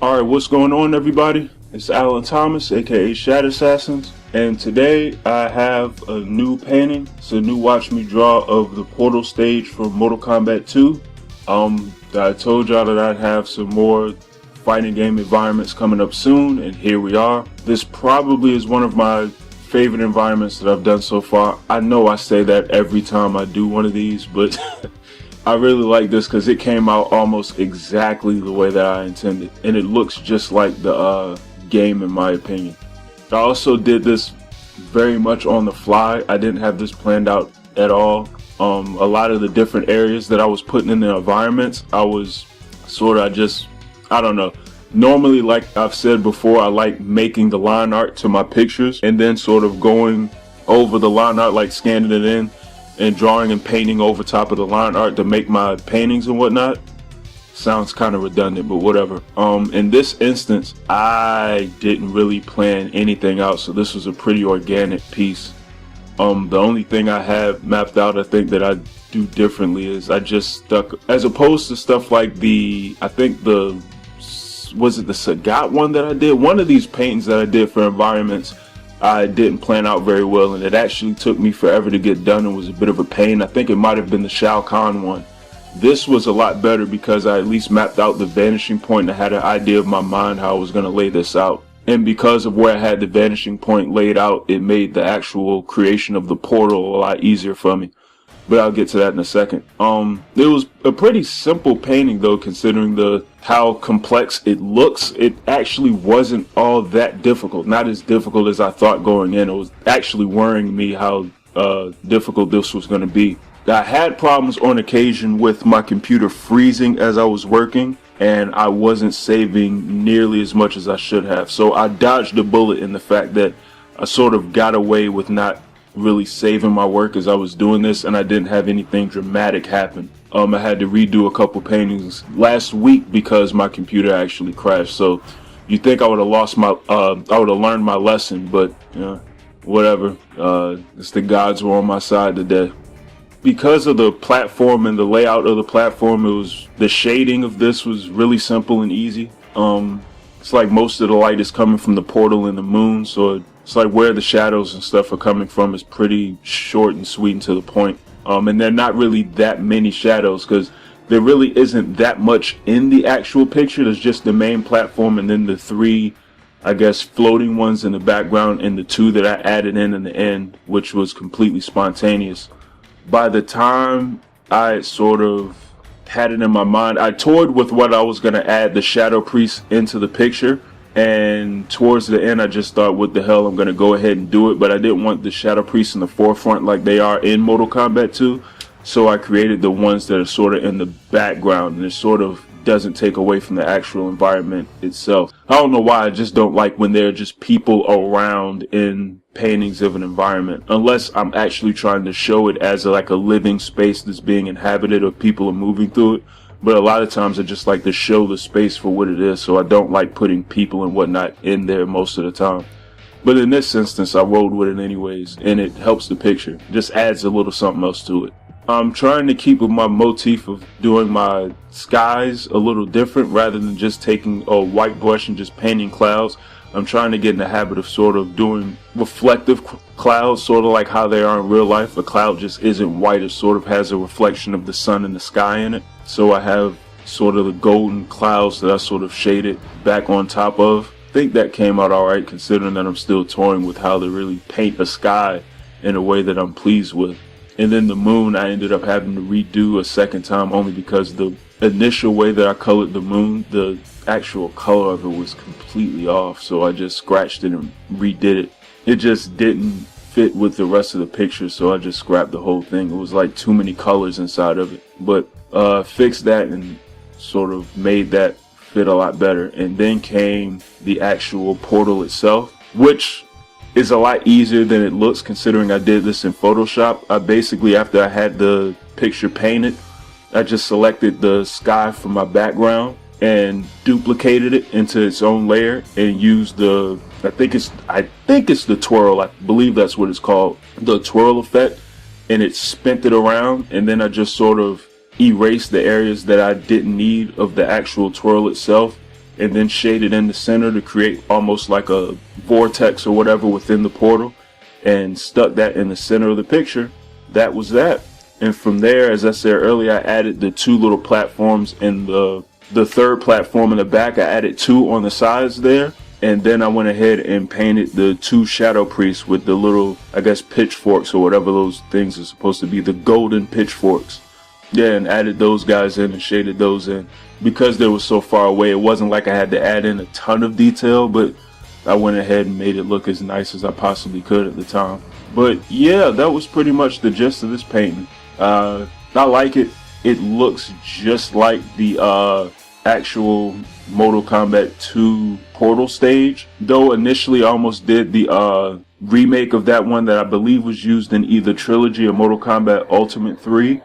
Alright, what's going on, everybody? It's Alan Thomas, aka Shadow Assassins, and today I have a new painting. It's a new watch me draw of the portal stage from Mortal Kombat 2. I told y'all that I'd have some more fighting game environments coming up soon, and here we are. This probably is one of my favorite environments that I've done so far. I know I say that every time I do one of these, but I really like this because it came out almost exactly the way that I intended, and it looks just like the game in my opinion. I also did this very much on the fly. I didn't have this planned out at all. A lot of the different areas that I was putting in the environments, I was I don't know. Normally, like I've said before, I like making the line art to my pictures and then sort of going over the line art, like scanning it in and drawing and painting over top of the line art to make my paintings and whatnot. Sounds kind of redundant, but whatever. In this instance, I didn't really plan anything out, so this was a pretty organic piece. The only thing I have mapped out, I think, that I do differently is I just stuck, as opposed to stuff like was it the Sagat one that I did? One of these paintings that I did for environments, I didn't plan out very well, and it actually took me forever to get done and was a bit of a pain. I think it might have been the Shao Kahn one. This was a lot better because I at least mapped out the vanishing point and I had an idea of my mind how I was going to lay this out. And because of where I had the vanishing point laid out, it made the actual creation of the portal a lot easier for me. But I'll get to that in a second. It was a pretty simple painting though, considering how complex it looks. It actually wasn't all that difficult. Not as difficult as I thought going in. It was actually worrying me how difficult this was going to be. I had problems on occasion with my computer freezing as I was working, and I wasn't saving nearly as much as I should have. So I dodged a bullet in the fact that I sort of got away with not really saving my work as I was doing this, and I didn't have anything dramatic happen. I had to redo a couple paintings last week because my computer actually crashed. So you think I would have learned my lesson, but whatever. It's the gods were on my side today. Because of the platform and the layout of the platform, the shading of this was really simple and easy. It's like most of the light is coming from the portal and the moon, so it's like where the shadows and stuff are coming from is pretty short and sweet and to the point. And they're not really that many shadows because there really isn't that much in the actual picture. There's just the main platform and then the three, I guess, floating ones in the background and the two that I added in the end, which was completely spontaneous. By the time I sort of had it in my mind, I toyed with what I was going to add the Shadow Priest into the picture. And towards the end, I just thought, what the hell, I'm going to go ahead and do it. But I didn't want the Shadow Priest in the forefront like they are in Mortal Kombat 2. So I created the ones that are sort of in the background. And it sort of doesn't take away from the actual environment itself. I don't know why, I just don't like when there are just people around in paintings of an environment. Unless I'm actually trying to show it as like a living space that's being inhabited or people are moving through it. But a lot of times I just like to show the space for what it is, so I don't like putting people and whatnot in there most of the time. But in this instance, I rolled with it anyways, and it helps the picture. It just adds a little something else to it. I'm trying to keep with my motif of doing my skies a little different rather than just taking a white brush and just painting clouds. I'm trying to get in the habit of sort of doing reflective clouds, sort of like how they are in real life. A cloud just isn't white, it sort of has a reflection of the sun and the sky in it. So I have sort of the golden clouds that I sort of shaded back on top of. I think that came out alright considering that I'm still toying with how to really paint a sky in a way that I'm pleased with. And then the moon I ended up having to redo a second time only because the initial way that I colored the moon, the actual color of it was completely off. So I just scratched it and redid it. It just didn't fit with the rest of the picture, so I just scrapped the whole thing. It was like too many colors inside of it. But fixed that and sort of made that fit a lot better. And then came the actual portal itself, which is a lot easier than it looks considering I did this in Photoshop. I basically, after I had the picture painted, I just selected the sky from my background and duplicated it into its own layer and used I think it's the twirl. I believe that's what it's called, the twirl effect, and it spent it around, and then I just sort of erased the areas that I didn't need of the actual twirl itself and then shaded in the center to create almost like a vortex or whatever within the portal, and stuck that in the center of the picture. That was that. And from there, as I said earlier, I added the 2 little platforms and the 3rd platform in the back. I added 2 on the sides there. And then I went ahead and painted the 2 shadow priests with the little, I guess, pitchforks or whatever those things are supposed to be, the golden pitchforks. Yeah, and added those guys in and shaded those in. Because they were so far away, it wasn't like I had to add in a ton of detail, but I went ahead and made it look as nice as I possibly could at the time. But yeah, that was pretty much the gist of this painting. I like it. It looks just like the actual Mortal Kombat 2 Portal stage, though initially I almost did the remake of that one that I believe was used in either Trilogy or Mortal Kombat Ultimate 3,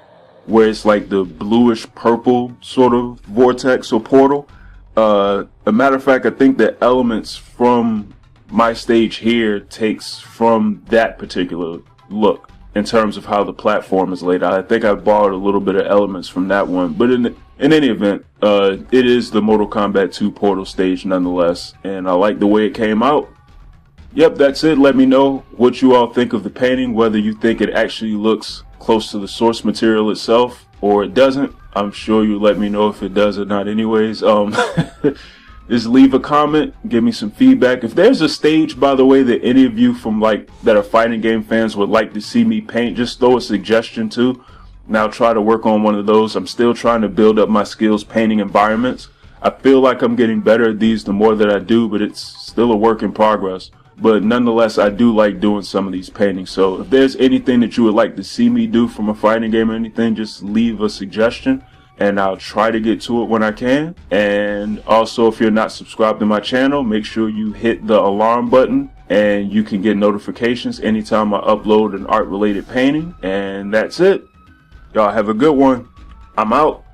where it's like the bluish purple sort of vortex or portal. A matter of fact, I think the elements from my stage here takes from that particular look in terms of how the platform is laid out. I think I borrowed a little bit of elements from that one, but in any event, it is the Mortal Kombat 2 Portal stage nonetheless, and I like the way it came out. Yep, that's it. Let me know what you all think of the painting, whether you think it actually looks close to the source material itself or it doesn't. I'm sure you'll let me know if it does or not anyways. Just leave a comment, give me some feedback. If there's a stage, by the way, that any of you from that are fighting game fans would like to see me paint, just throw a suggestion too, and I'll try to work on one of those. I'm still trying to build up my skills painting environments. I feel like I'm getting better at these the more that I do, but it's still a work in progress. But nonetheless, I do like doing some of these paintings. So if there's anything that you would like to see me do from a fighting game or anything, just leave a suggestion, and I'll try to get to it when I can. And also, if you're not subscribed to my channel, make sure you hit the alarm button, and you can get notifications anytime I upload an art-related painting. And that's it. Y'all have a good one. I'm out.